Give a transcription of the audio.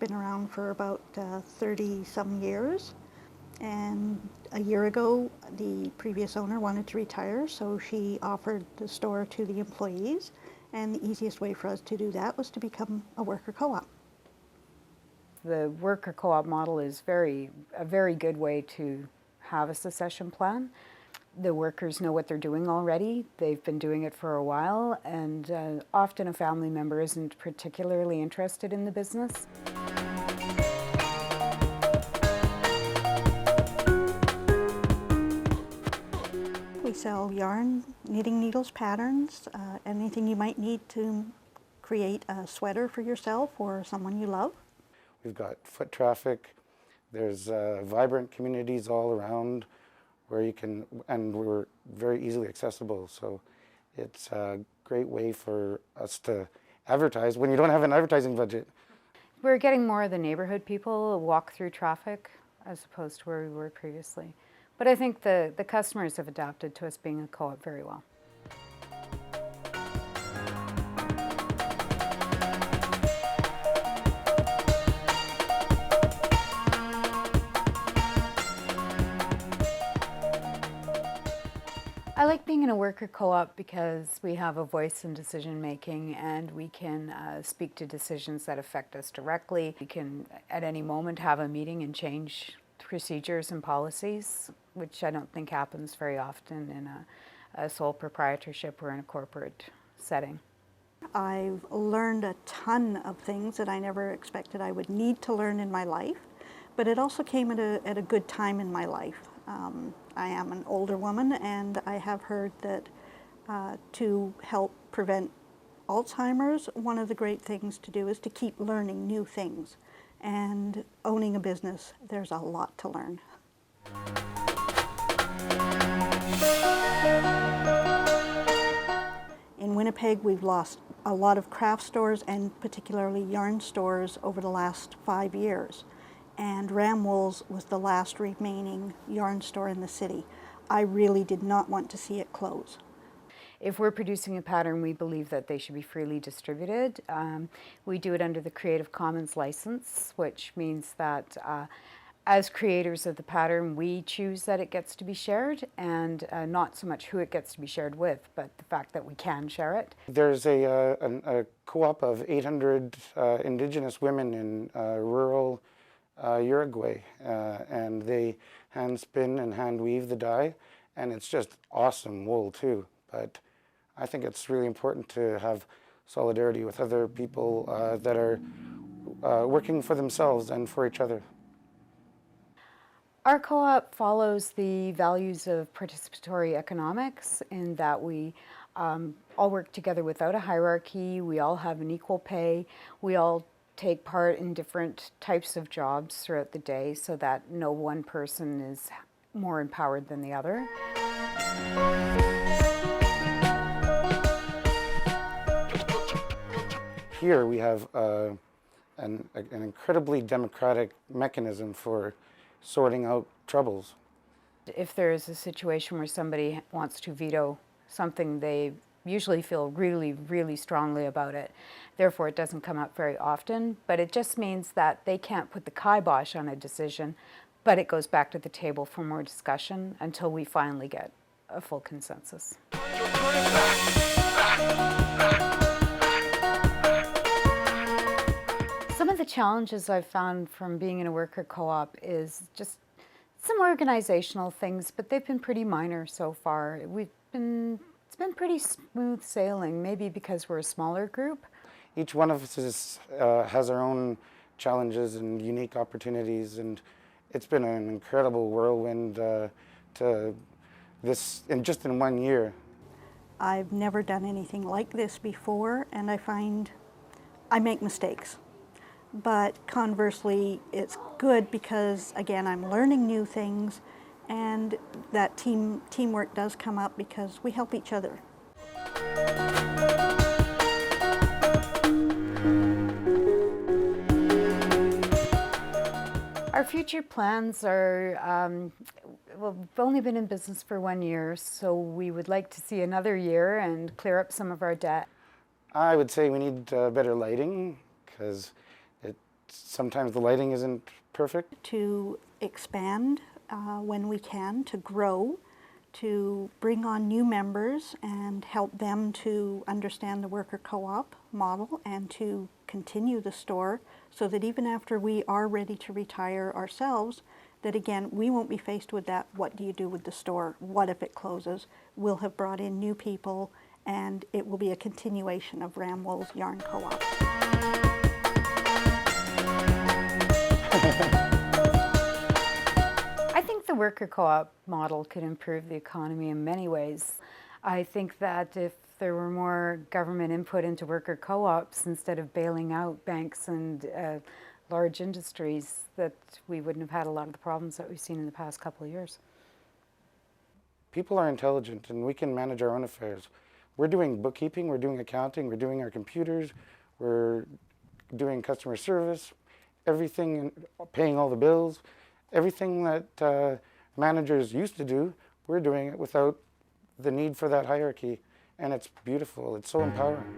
been around for about 30 some years. And a year ago, the previous owner wanted to retire, so she offered the store to the employees. And the easiest way for us to do that was to become a worker co-op. The worker co-op model is a very good way to have a succession plan. The workers know what they're doing already. They've been doing it for a while, and often a family member isn't particularly interested in the business. We sell yarn, knitting needles, patterns, anything you might need to create a sweater for yourself or someone you love. We've got foot traffic. There's vibrant communities all around where you can, and we're very easily accessible. So it's a great way for us to advertise when you don't have an advertising budget. We're getting more of the neighborhood people walk through traffic as opposed to where we were previously. But I think the customers have adapted to us being a co-op very well. I like being in a worker co-op because we have a voice in decision making, and we can speak to decisions that affect us directly. We can at any moment have a meeting and change procedures and policies, which I don't think happens very often in a sole proprietorship or in a corporate setting. I've learned a ton of things that I never expected I would need to learn in my life, but it also came at a good time in my life. I am an older woman, and I have heard that to help prevent Alzheimer's, one of the great things to do is to keep learning new things. And owning a business, there's a lot to learn. In Winnipeg, we've lost a lot of craft stores and particularly yarn stores over the last 5 years. And Ramwools was the last remaining yarn store in the city. I really did not want to see it close. If we're producing a pattern, we believe that they should be freely distributed. We do it under the Creative Commons license, which means that as creators of the pattern, we choose that it gets to be shared, and not so much who it gets to be shared with, but the fact that we can share it. There's a co-op of 800 Indigenous women in rural Uruguay, and they hand spin and hand weave the dye, and it's just awesome wool too. But I think it's really important to have solidarity with other people that are working for themselves and for each other. Our co-op follows the values of participatory economics in that we all work together without a hierarchy, we all have an equal pay, we all take part in different types of jobs throughout the day so that no one person is more empowered than the other. Here we have an incredibly democratic mechanism for sorting out troubles. If there is a situation where somebody wants to veto something, they usually feel really, really strongly about it. Therefore, it doesn't come up very often, but it just means that they can't put the kibosh on a decision, but it goes back to the table for more discussion until we finally get a full consensus. Some of the challenges I've found from being in a worker co-op is just some organizational things, but they've been pretty minor so far. It's been pretty smooth sailing, maybe because we're a smaller group. Each one of us has our own challenges and unique opportunities, and it's been an incredible whirlwind to this just in 1 year. I've never done anything like this before, and I find I make mistakes. But conversely, it's good because, again, I'm learning new things, and that teamwork does come up because we help each other. Our future plans are, well, we've only been in business for 1 year, so we would like to see another year and clear up some of our debt. I would say we need better lighting because sometimes the lighting isn't perfect. To expand when we can, to grow, to bring on new members and help them to understand the worker co-op model and to continue the store so that even after we are ready to retire ourselves, that again, we won't be faced with that, what do you do with the store? What if it closes? We'll have brought in new people and it will be a continuation of Ramwool's Yarn Co-op. I think the worker co-op model could improve the economy in many ways. I think that if there were more government input into worker co-ops instead of bailing out banks and large industries, that we wouldn't have had a lot of the problems that we've seen in the past couple of years. People are intelligent and we can manage our own affairs. We're doing bookkeeping, we're doing accounting, we're doing our computers, we're doing customer service, everything, paying all the bills, everything that managers used to do, we're doing it without the need for that hierarchy. And it's beautiful, it's so empowering.